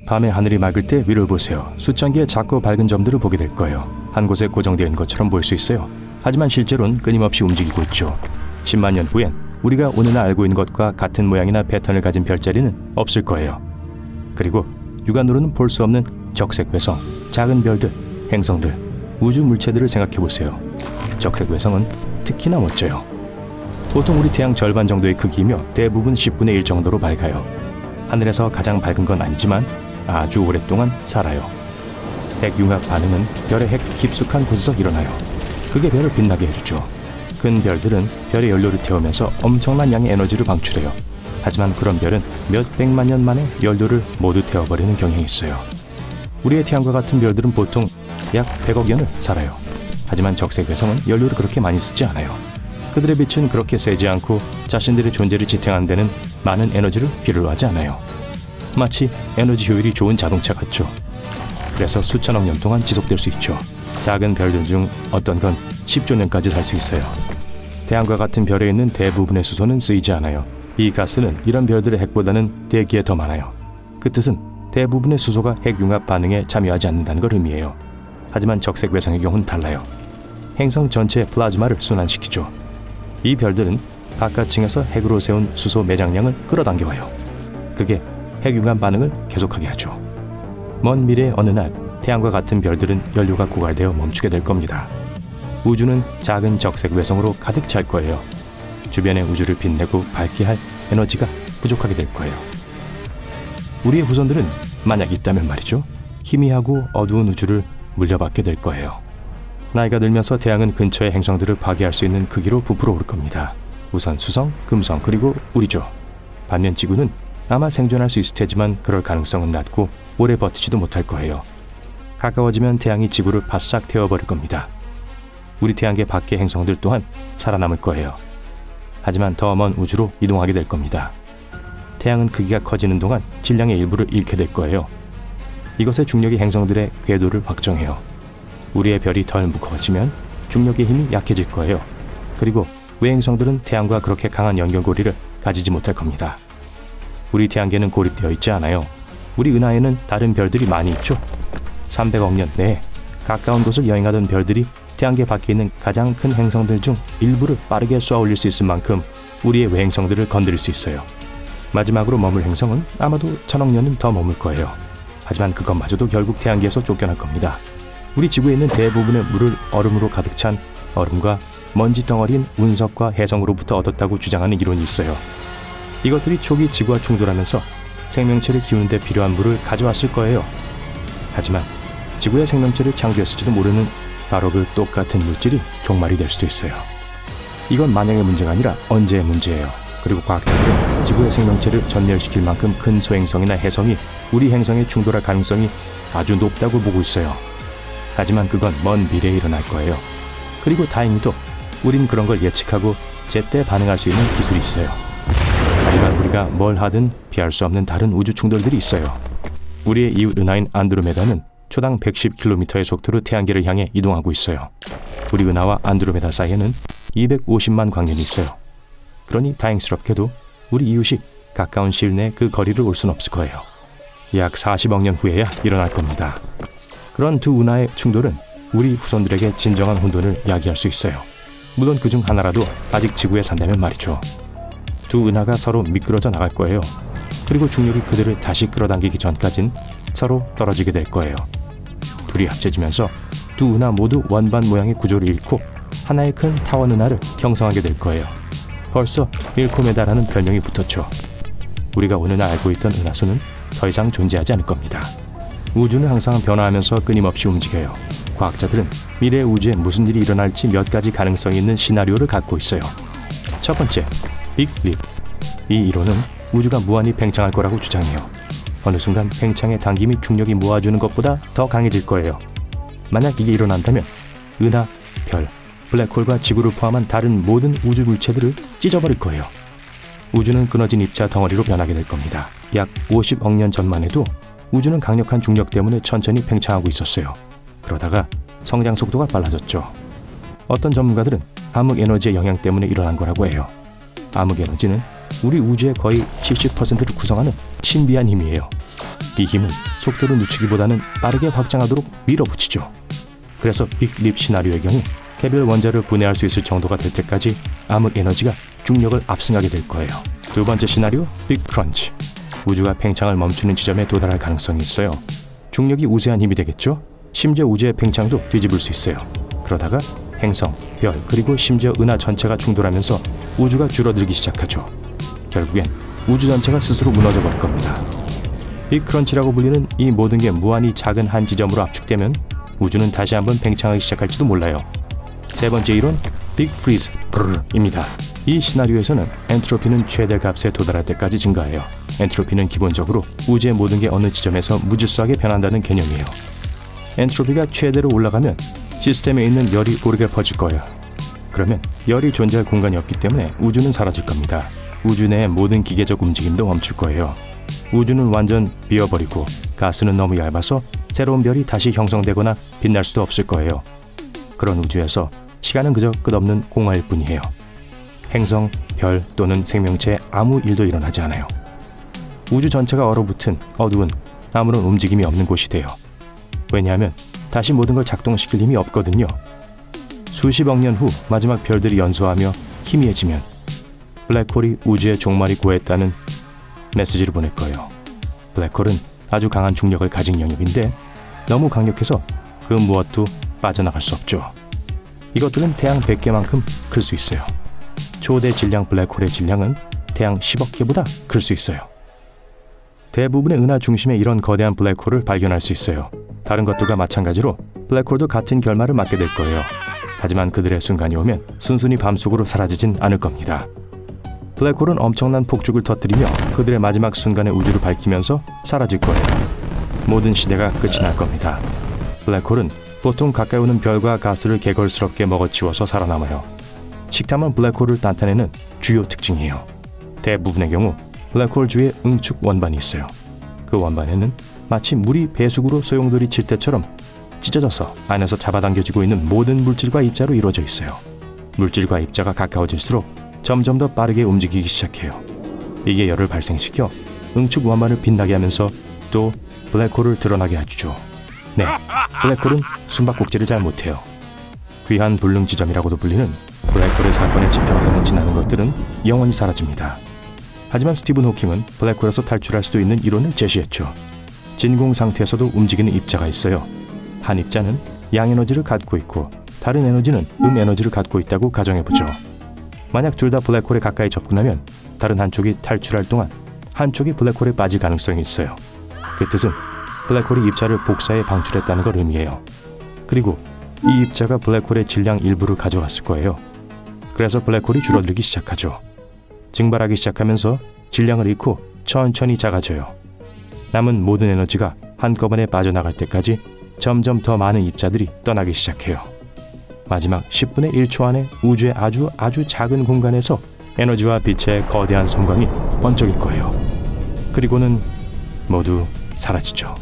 밤에 하늘이 맑을 때 위를 보세요. 수천 개의 작고 밝은 점들을 보게 될 거예요. 한 곳에 고정되어 있는 것처럼 보일 수 있어요. 하지만 실제로는 끊임없이 움직이고 있죠. 10만 년 후엔 우리가 오늘날 알고 있는 것과 같은 모양이나 패턴을 가진 별자리는 없을 거예요. 그리고 육안으로는 볼 수 없는 적색 외성, 작은 별들, 행성들, 우주 물체들을 생각해 보세요. 적색 외성은 특히나 멋져요. 보통 우리 태양 절반 정도의 크기이며 대부분 10분의 1 정도로 밝아요. 하늘에서 가장 밝은 건 아니지만 아주 오랫동안 살아요. 핵융합 반응은 별의 핵 깊숙한 곳에서 일어나요. 그게 별을 빛나게 해주죠. 큰 별들은 별의 연료를 태우면서 엄청난 양의 에너지를 방출해요. 하지만 그런 별은 몇 백만 년 만에 연료를 모두 태워버리는 경향이 있어요. 우리의 태양과 같은 별들은 보통 약 100억 년을 살아요. 하지만 적색 외성은 연료를 그렇게 많이 쓰지 않아요. 그들의 빛은 그렇게 세지 않고 자신들의 존재를 지탱하는 데는 많은 에너지를 필요로 하지 않아요. 마치 에너지 효율이 좋은 자동차 같죠. 그래서 수천억 년 동안 지속될 수 있죠. 작은 별들 중 어떤 건 10조 년까지 살 수 있어요. 태양과 같은 별에 있는 대부분의 수소는 쓰이지 않아요. 이 가스는 이런 별들의 핵보다는 대기에 더 많아요. 그 뜻은 대부분의 수소가 핵융합 반응에 참여하지 않는다는 걸 의미해요. 하지만 적색 외성의 경우는 달라요. 행성 전체의 플라즈마를 순환시키죠. 이 별들은 바깥층에서 핵으로 세운 수소 매장량을 끌어당겨와요. 그게 핵융합 반응을 계속하게 하죠. 먼 미래의 어느 날 태양과 같은 별들은 연료가 고갈되어 멈추게 될 겁니다. 우주는 작은 적색 외성으로 가득 찰 거예요. 주변의 우주를 빛내고 밝게 할 에너지가 부족하게 될 거예요. 우리의 후손들은 만약 있다면 말이죠. 희미하고 어두운 우주를 물려받게 될 거예요. 나이가 들면서 태양은 근처의 행성들을 파괴할 수 있는 크기로 부풀어 오를 겁니다. 우선 수성, 금성, 그리고 우리죠. 반면 지구는 아마 생존할 수 있을 테지만 그럴 가능성은 낮고 오래 버티지도 못할 거예요. 가까워지면 태양이 지구를 바싹 태워버릴 겁니다. 우리 태양계 밖의 행성들 또한 살아남을 거예요. 하지만 더 먼 우주로 이동하게 될 겁니다. 태양은 크기가 커지는 동안 질량의 일부를 잃게 될 거예요. 이것의 중력이 행성들의 궤도를 확정해요. 우리의 별이 덜 무거워지면 중력의 힘이 약해질 거예요. 그리고 외행성들은 태양과 그렇게 강한 연결고리를 가지지 못할 겁니다. 우리 태양계는 고립되어 있지 않아요. 우리 은하에는 다른 별들이 많이 있죠. 300억 년 내에 가까운 곳을 여행하던 별들이 태양계 밖에 있는 가장 큰 행성들 중 일부를 빠르게 쏘아 올릴 수 있을 만큼 우리의 외행성들을 건드릴 수 있어요. 마지막으로 머물 행성은 아마도 1000억 년은 더 머물 거예요. 하지만 그것마저도 결국 태양계에서 쫓겨날 겁니다. 우리 지구에 있는 대부분의 물을 얼음으로 가득 찬 얼음과 먼지 덩어리인 운석과 해성으로부터 얻었다고 주장하는 이론이 있어요. 이것들이 초기 지구와 충돌하면서 생명체를 키우는 데 필요한 물을 가져왔을 거예요. 하지만 지구의 생명체를 창조했을지도 모르는 바로 그 똑같은 물질이 종말이 될 수도 있어요. 이건 만약의 문제가 아니라 언제의 문제예요. 그리고 과학자들은 지구의 생명체를 전멸시킬 만큼 큰 소행성이나 해성이 우리 행성에 충돌할 가능성이 아주 높다고 보고 있어요. 하지만 그건 먼 미래에 일어날 거예요. 그리고 다행히도 우린 그런 걸 예측하고 제때 반응할 수 있는 기술이 있어요. 하지만 우리가 뭘 하든 피할 수 없는 다른 우주 충돌들이 있어요. 우리의 이웃 은하인 안드로메다는 초당 110km의 속도로 태양계를 향해 이동하고 있어요. 우리 은하와 안드로메다 사이에는 250만 광년이 있어요. 그러니 다행스럽게도 우리 이웃이 가까운 시일 내에 그 거리를 올 수는 없을 거예요. 약 40억 년 후에야 일어날 겁니다. 그런 두 은하의 충돌은 우리 후손들에게 진정한 혼돈을 야기할 수 있어요. 물론 그중 하나라도 아직 지구에 산다면 말이죠. 두 은하가 서로 미끄러져 나갈 거예요. 그리고 중력이 그들을 다시 끌어당기기 전까진 서로 떨어지게 될 거예요. 둘이 합쳐지면서 두 은하 모두 원반 모양의 구조를 잃고 하나의 큰 타원 은하를 형성하게 될 거예요. 벌써 밀코메다라는 별명이 붙었죠. 우리가 오늘날 알고 있던 은하수는 더 이상 존재하지 않을 겁니다. 우주는 항상 변화하면서 끊임없이 움직여요. 과학자들은 미래 우주에 무슨 일이 일어날지 몇 가지 가능성이 있는 시나리오를 갖고 있어요. 첫 번째, 빅립. 이 이론은 우주가 무한히 팽창할 거라고 주장해요. 어느 순간 팽창의 당김이 중력이 모아주는 것보다 더 강해질 거예요. 만약 이게 일어난다면 은하, 별, 블랙홀과 지구를 포함한 다른 모든 우주 물체들을 찢어버릴 거예요. 우주는 끊어진 입자 덩어리로 변하게 될 겁니다. 약 50억 년 전만 해도 우주는 강력한 중력 때문에 천천히 팽창하고 있었어요. 그러다가 성장 속도가 빨라졌죠. 어떤 전문가들은 암흑 에너지의 영향 때문에 일어난 거라고 해요. 암흑 에너지는 우리 우주의 거의 70%를 구성하는 신비한 힘이에요. 이 힘은 속도를 늦추기보다는 빠르게 확장하도록 밀어붙이죠. 그래서 빅립 시나리오의 경우 개별 원자를 분해할 수 있을 정도가 될 때까지 암흑 에너지가 중력을 압승하게 될 거예요. 두 번째 시나리오, 빅 크런치. 우주가 팽창을 멈추는 지점에 도달할 가능성이 있어요. 중력이 우세한 힘이 되겠죠? 심지어 우주의 팽창도 뒤집을 수 있어요. 그러다가 행성, 별, 그리고 심지어 은하 전체가 충돌하면서 우주가 줄어들기 시작하죠. 결국엔 우주 전체가 스스로 무너져 버릴 겁니다. 빅 크런치라고 불리는 이 모든 게 무한히 작은 한 지점으로 압축되면 우주는 다시 한번 팽창하기 시작할지도 몰라요. 세 번째 이론, 빅 프리즈입니다. 이 시나리오에서는 엔트로피는 최대 값에 도달할 때까지 증가해요. 엔트로피는 기본적으로 우주의 모든 게 어느 지점에서 무질서하게 변한다는 개념이에요. 엔트로피가 최대로 올라가면 시스템에 있는 열이 고르게 퍼질 거예요. 그러면 열이 존재할 공간이 없기 때문에 우주는 사라질 겁니다. 우주 내의 모든 기계적 움직임도 멈출 거예요. 우주는 완전 비어버리고 가스는 너무 얇아서 새로운 별이 다시 형성되거나 빛날 수도 없을 거예요. 그런 우주에서 시간은 그저 끝없는 공허일 뿐이에요. 행성, 별 또는 생명체에 아무 일도 일어나지 않아요. 우주 전체가 얼어붙은 어두운 아무런 움직임이 없는 곳이 돼요. 왜냐하면 다시 모든 걸 작동시킬 힘이 없거든요. 수십억 년 후 마지막 별들이 연소하며 희미해지면 블랙홀이 우주의 종말이 고했다는 메시지를 보낼 거예요. 블랙홀은 아주 강한 중력을 가진 영역인데 너무 강력해서 그 무엇도 빠져나갈 수 없죠. 이것들은 태양 100개만큼 클 수 있어요. 초대 질량 블랙홀의 질량은 태양 10억 개보다 클 수 있어요. 대부분의 은하 중심에 이런 거대한 블랙홀을 발견할 수 있어요. 다른 것들과 마찬가지로 블랙홀도 같은 결말을 맞게 될 거예요. 하지만 그들의 순간이 오면 순순히 밤속으로 사라지진 않을 겁니다. 블랙홀은 엄청난 폭죽을 터뜨리며 그들의 마지막 순간에 우주를 밝히면서 사라질 거예요. 모든 시대가 끝이 날 겁니다. 블랙홀은 보통 가까이 오는 별과 가스를 개걸스럽게 먹어치워서 살아남아요. 식탐은 블랙홀을 나타내는 주요 특징이에요. 대부분의 경우 블랙홀 주위에 응축 원반이 있어요. 그 원반에는 마치 물이 배수구로 소용돌이 칠 때처럼 찢어져서 안에서 잡아당겨지고 있는 모든 물질과 입자로 이루어져 있어요. 물질과 입자가 가까워질수록 점점 더 빠르게 움직이기 시작해요. 이게 열을 발생시켜 응축 원반을 빛나게 하면서 또 블랙홀을 드러나게 해주죠. 네, 블랙홀은 숨바꼭질을 잘 못해요. 귀한 불능 지점이라고도 불리는 블랙홀의 사건의 지평선을 지나는 것들은 영원히 사라집니다. 하지만 스티븐 호킹은 블랙홀에서 탈출할 수도 있는 이론을 제시했죠. 진공 상태에서도 움직이는 입자가 있어요. 한 입자는 양에너지를 갖고 있고 다른 에너지는 음에너지를 갖고 있다고 가정해보죠. 만약 둘 다 블랙홀에 가까이 접근하면 다른 한쪽이 탈출할 동안 한쪽이 블랙홀에 빠질 가능성이 있어요. 그 뜻은 블랙홀이 입자를 복사해 방출했다는 걸 의미해요. 그리고 이 입자가 블랙홀의 질량 일부를 가져갔을 거예요. 그래서 블랙홀이 줄어들기 시작하죠. 증발하기 시작하면서 질량을 잃고 천천히 작아져요. 남은 모든 에너지가 한꺼번에 빠져나갈 때까지 점점 더 많은 입자들이 떠나기 시작해요. 마지막 10분의 1초 안에 우주의 아주 작은 공간에서 에너지와 빛의 거대한 섬광이 번쩍일 거예요. 그리고는 모두 사라지죠.